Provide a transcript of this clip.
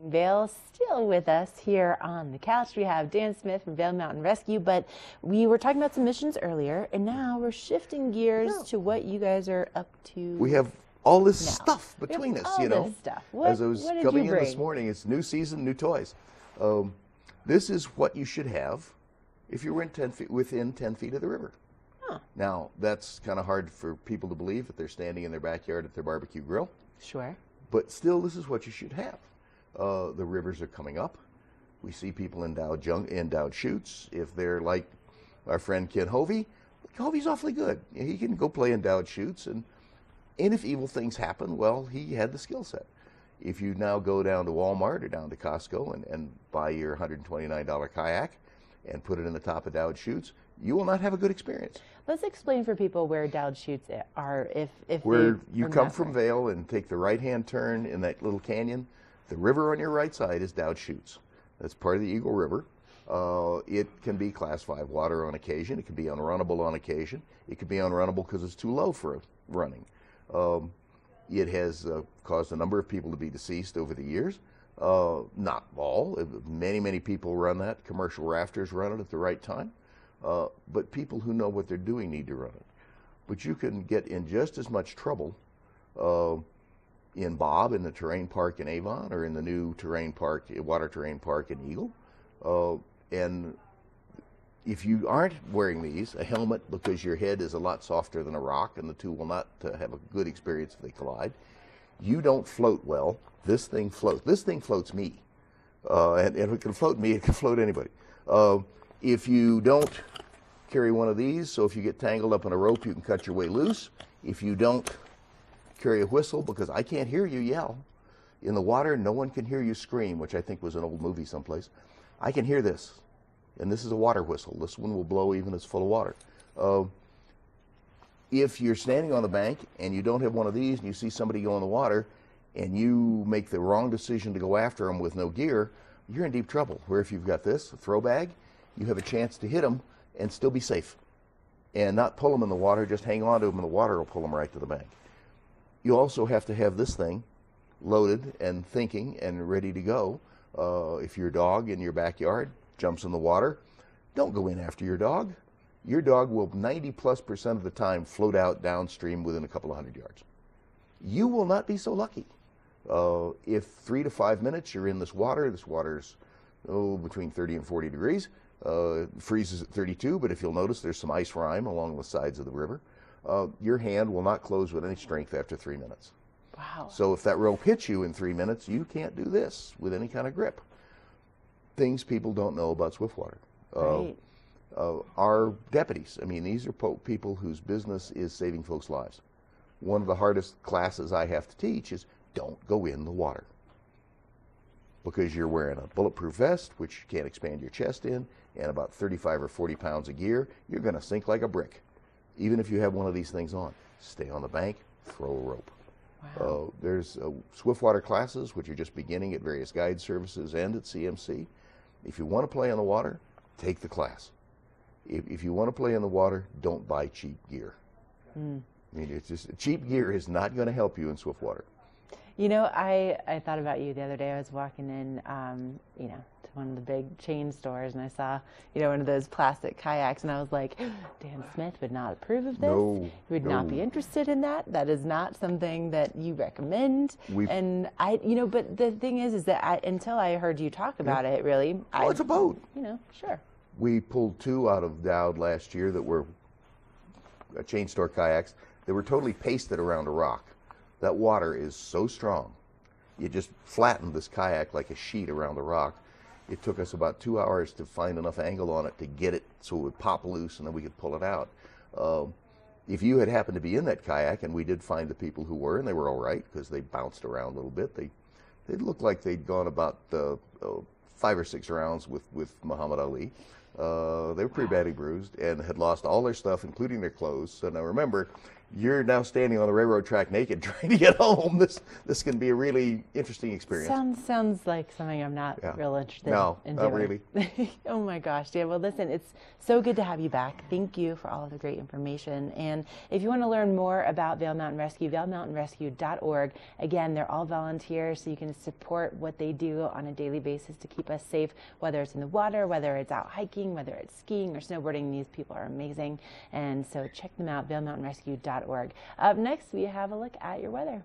Vail still with us here on the couch. We have Dan Smith from Vail Mountain Rescue, but we were talking about submissions earlier, and now we're shifting gears to what you guys are up to. We have all this now. stuff between us, all you know. This stuff. As I was what did coming you in bring? this morning, it's new season, new toys. This is what you should have if you were within 10 feet of the river. Huh. Now, that's kind of hard for people to believe if they're standing in their backyard at their barbecue grill. Sure. But still, this is what you should have. The rivers are coming up. We see people endowed chutes. If they're like our friend Ken Hovey, Hovey's awfully good. He can go play endowed chutes, and if evil things happen, well, he had the skill set. If you now go down to Walmart or down to Costco and buy your $129 kayak and put it in the top of endowed chutes, you will not have a good experience. Let's explain for people where endowed chutes are. If where you come from Vail and take the right-hand turn in that little canyon, the river on your right side is Dowd Chutes. That's part of the Eagle River. It can be Class 5 water on occasion. It can be unrunnable on occasion. It can be unrunnable because it's too low for running. It has caused a number of people to be deceased over the years. Not all. Many people run that. Commercial rafters run it at the right time. But people who know what they're doing need to run it. But you can get in just as much trouble in Bob in the terrain park in Avon, or in the new water terrain park in Eagle. And if you aren't wearing these, a helmet, because your head is a lot softer than a rock and the two will not have a good experience if they collide, you don't float well. This thing floats. This thing floats me. And if it can float me, it can float anybody. If you don't carry one of these, so if you get tangled up in a rope, you can cut your way loose. If you don't carry a whistle, because I can't hear you yell. In the water, no one can hear you scream, which I think was an old movie someplace. I can hear this, and this is a water whistle. This one will blow even as full of water. If you're standing on the bank and you don't have one of these and you see somebody go in the water and you make the wrong decision to go after them with no gear, you're in deep trouble. Where if you've got this, a throw bag, you have a chance to hit them and still be safe. And not pull them in the water, just hang on to them and the water will pull them right to the bank. You also have to have this thing loaded and thinking and ready to go. If your dog in your backyard jumps in the water, don't go in after your dog. Your dog will 90+% of the time float out downstream within a couple of 100 yards. You will not be so lucky. If 3 to 5 minutes you're in this water's between 30 and 40 degrees. Freezes at 32, but if you'll notice, there's some ice rime along the sides of the river. Your hand will not close with any strength after 3 minutes. Wow. So if that rope hits you in 3 minutes, you can't do this with any kind of grip. Things people don't know about swiftwater. Right. Our deputies, I mean, these are people whose business is saving folks' lives. One of the hardest classes I have to teach is don't go in the water, because you're wearing a bulletproof vest, which you can't expand your chest in, and about 35 or 40 pounds of gear. You're going to sink like a brick, even if you have one of these things on. Stay on the bank, throw a rope. Wow. There's swiftwater classes, which are just beginning at various guide services and at CMC. If you want to play on the water, take the class. If you want to play in the water, don't buy cheap gear. I mean, it's just cheap gear is not going to help you in swiftwater. You know, I thought about you the other day. I was walking in, to one of the big chain stores, and I saw, one of those plastic kayaks, and I was like, Dan Smith would not approve of this. No, he would not be interested in that. That is not something that you recommend. And but the thing is that until I heard you talk about it, really, it's a boat. Sure. We pulled 2 out of Dowd last year that were chain store kayaks. They were totally pasted around a rock. That water is so strong. You just flattened this kayak like a sheet around the rock. It took us about 2 hours to find enough angle on it to get it so it would pop loose and then we could pull it out. If you had happened to be in that kayak, and we did find the people who were, and they were all right because they bounced around a little bit. They looked like they'd gone about 5 or 6 rounds with Muhammad Ali. They were pretty badly bruised and had lost all their stuff, including their clothes. So now remember, you're now standing on the railroad track naked trying to get home. This can be a really interesting experience. Sounds like something I'm not real interested in not doing. really. Oh my gosh, Dan. Well, listen, it's so good to have you back. Thank you for all of the great information. And if you want to learn more about Vail Mountain Rescue, vailmountainrescue.org. Again, they're all volunteers, so you can support what they do on a daily basis to keep us safe, whether it's in the water, whether it's out hiking, whether it's skiing or snowboarding. These people are amazing. And so check them out, vailmountainrescue.org. Up next, we have a look at your weather.